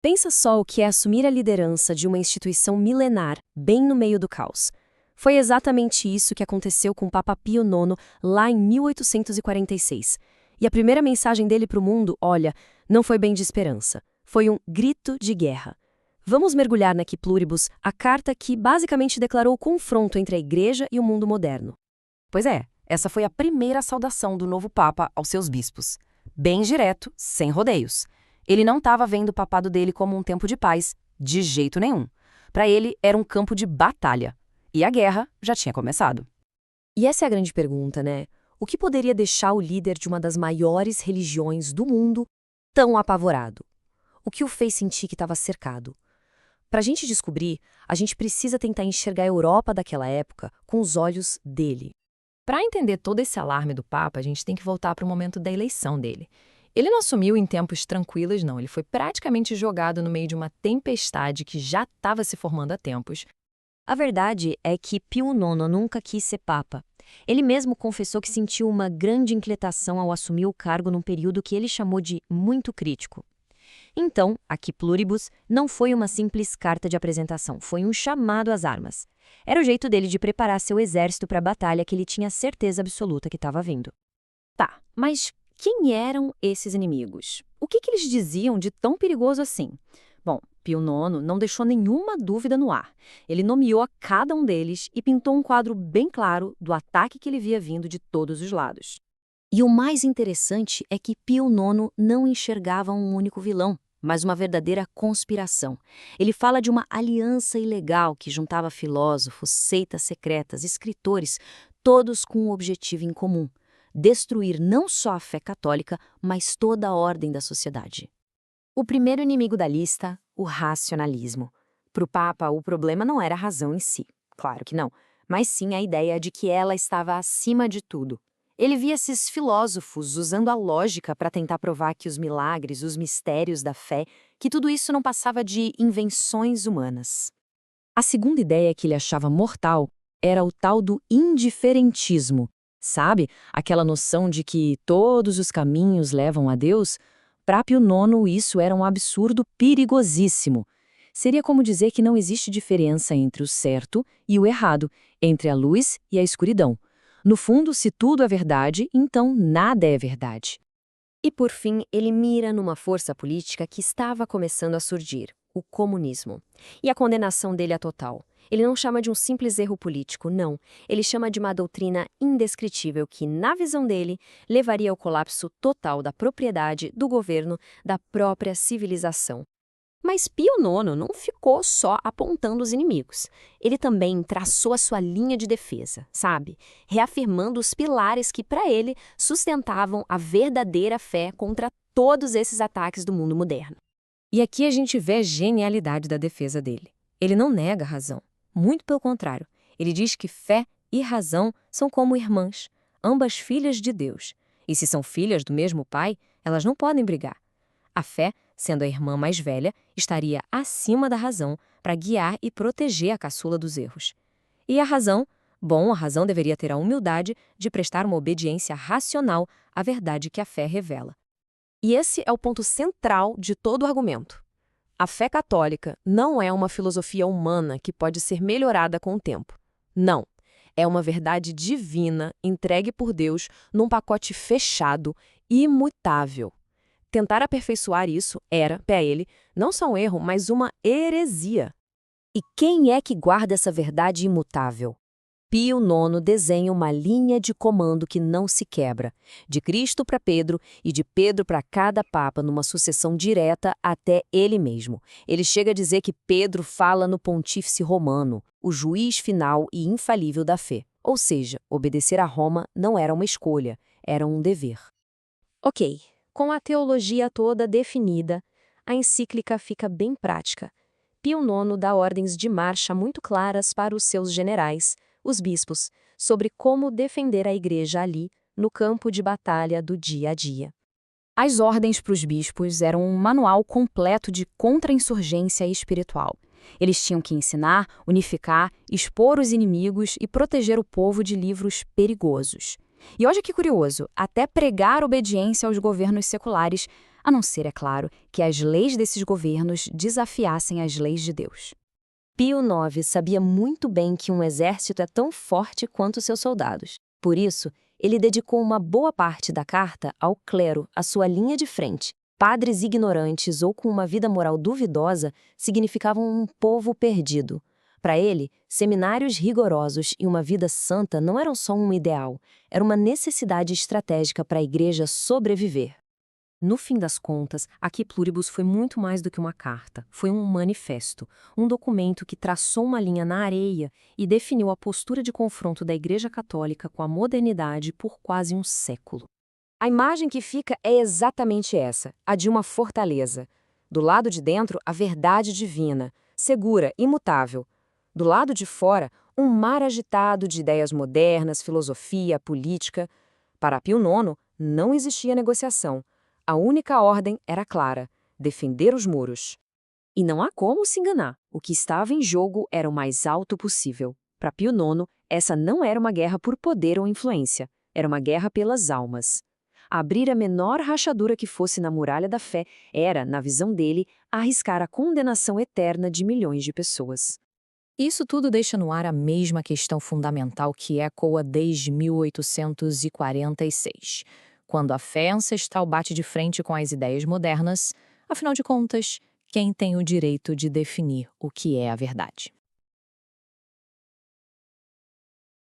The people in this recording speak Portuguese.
Pensa só o que é assumir a liderança de uma instituição milenar, bem no meio do caos. Foi exatamente isso que aconteceu com o Papa Pio IX lá em 1846. E a primeira mensagem dele para o mundo, olha, não foi bem de esperança. Foi um grito de guerra. Vamos mergulhar na Que Pluribus, a carta que basicamente declarou o confronto entre a Igreja e o mundo moderno. Pois é, essa foi a primeira saudação do novo Papa aos seus bispos. Bem direto, sem rodeios. Ele não estava vendo o papado dele como um tempo de paz, de jeito nenhum. Para ele, era um campo de batalha. E a guerra já tinha começado. E essa é a grande pergunta, né? O que poderia deixar o líder de uma das maiores religiões do mundo tão apavorado? O que o fez sentir que estava cercado? Para a gente descobrir, a gente precisa tentar enxergar a Europa daquela época com os olhos dele. Para entender todo esse alarme do Papa, a gente tem que voltar para o momento da eleição dele. Ele não assumiu em tempos tranquilos, não. Ele foi praticamente jogado no meio de uma tempestade que já estava se formando há tempos. A verdade é que Pio IX nunca quis ser papa. Ele mesmo confessou que sentiu uma grande inquietação ao assumir o cargo num período que ele chamou de muito crítico. Então, a Que Pluribus não foi uma simples carta de apresentação, foi um chamado às armas. Era o jeito dele de preparar seu exército para a batalha que ele tinha certeza absoluta que estava vindo. Tá, mas quem eram esses inimigos? O que eles diziam de tão perigoso assim? Bom, Pio IX não deixou nenhuma dúvida no ar. Ele nomeou a cada um deles e pintou um quadro bem claro do ataque que ele via vindo de todos os lados. E o mais interessante é que Pio IX não enxergava um único vilão, mas uma verdadeira conspiração. Ele fala de uma aliança ilegal que juntava filósofos, seitas secretas, escritores, todos com um objetivo em comum: destruir não só a fé católica, mas toda a ordem da sociedade. O primeiro inimigo da lista, o racionalismo. Para o Papa, o problema não era a razão em si, claro que não, mas sim a ideia de que ela estava acima de tudo. Ele via esses filósofos usando a lógica para tentar provar que os milagres, os mistérios da fé, que tudo isso não passava de invenções humanas. A segunda ideia que ele achava mortal era o tal do indiferentismo. Sabe? Aquela noção de que todos os caminhos levam a Deus? Para Pio IX, isso era um absurdo perigosíssimo. Seria como dizer que não existe diferença entre o certo e o errado, entre a luz e a escuridão. No fundo, se tudo é verdade, então nada é verdade. E por fim, ele mira numa força política que estava começando a surgir, o comunismo. E a condenação dele é total. Ele não chama de um simples erro político, não. Ele chama de uma doutrina indescritível que, na visão dele, levaria ao colapso total da propriedade, do governo, da própria civilização. Mas Pio IX não ficou só apontando os inimigos. Ele também traçou a sua linha de defesa, sabe? Reafirmando os pilares que, para ele, sustentavam a verdadeira fé contra todos esses ataques do mundo moderno. E aqui a gente vê a genialidade da defesa dele. Ele não nega a razão. Muito pelo contrário. Ele diz que fé e razão são como irmãs, ambas filhas de Deus. E se são filhas do mesmo pai, elas não podem brigar. A fé, sendo a irmã mais velha, estaria acima da razão para guiar e proteger a caçula dos erros. E a razão? Bom, a razão deveria ter a humildade de prestar uma obediência racional à verdade que a fé revela. E esse é o ponto central de todo o argumento. A fé católica não é uma filosofia humana que pode ser melhorada com o tempo. Não. É uma verdade divina entregue por Deus num pacote fechado e imutável. Tentar aperfeiçoar isso era, para ele, não só um erro, mas uma heresia. E quem é que guarda essa verdade imutável? Pio IX desenha uma linha de comando que não se quebra, de Cristo para Pedro e de Pedro para cada papa numa sucessão direta até ele mesmo. Ele chega a dizer que Pedro fala no pontífice romano, o juiz final e infalível da fé. Ou seja, obedecer a Roma não era uma escolha, era um dever. Ok. Com a teologia toda definida, a encíclica fica bem prática. Pio IX dá ordens de marcha muito claras para os seus generais, os bispos, sobre como defender a igreja ali, no campo de batalha do dia a dia. As ordens para os bispos eram um manual completo de contra-insurgência espiritual. Eles tinham que ensinar, unificar, expor os inimigos e proteger o povo de livros perigosos. E olha que curioso, até pregar obediência aos governos seculares, a não ser, é claro, que as leis desses governos desafiassem as leis de Deus. Pio IX sabia muito bem que um exército é tão forte quanto seus soldados. Por isso, ele dedicou uma boa parte da carta ao clero, à sua linha de frente. Padres ignorantes ou com uma vida moral duvidosa significavam um povo perdido. Para ele, seminários rigorosos e uma vida santa não eram só um ideal, era uma necessidade estratégica para a igreja sobreviver. No fim das contas, Aqui Pluribus foi muito mais do que uma carta. Foi um manifesto, um documento que traçou uma linha na areia e definiu a postura de confronto da Igreja Católica com a modernidade por quase um século. A imagem que fica é exatamente essa, a de uma fortaleza. Do lado de dentro, a verdade divina, segura, imutável. Do lado de fora, um mar agitado de ideias modernas, filosofia, política. Para Pio IX, não existia negociação. A única ordem era clara: defender os muros. E não há como se enganar. O que estava em jogo era o mais alto possível. Para Pio IX, essa não era uma guerra por poder ou influência. Era uma guerra pelas almas. Abrir a menor rachadura que fosse na muralha da fé era, na visão dele, arriscar a condenação eterna de milhões de pessoas. Isso tudo deixa no ar a mesma questão fundamental que ecoa desde 1846. Quando a fé ancestral bate de frente com as ideias modernas, afinal de contas, quem tem o direito de definir o que é a verdade?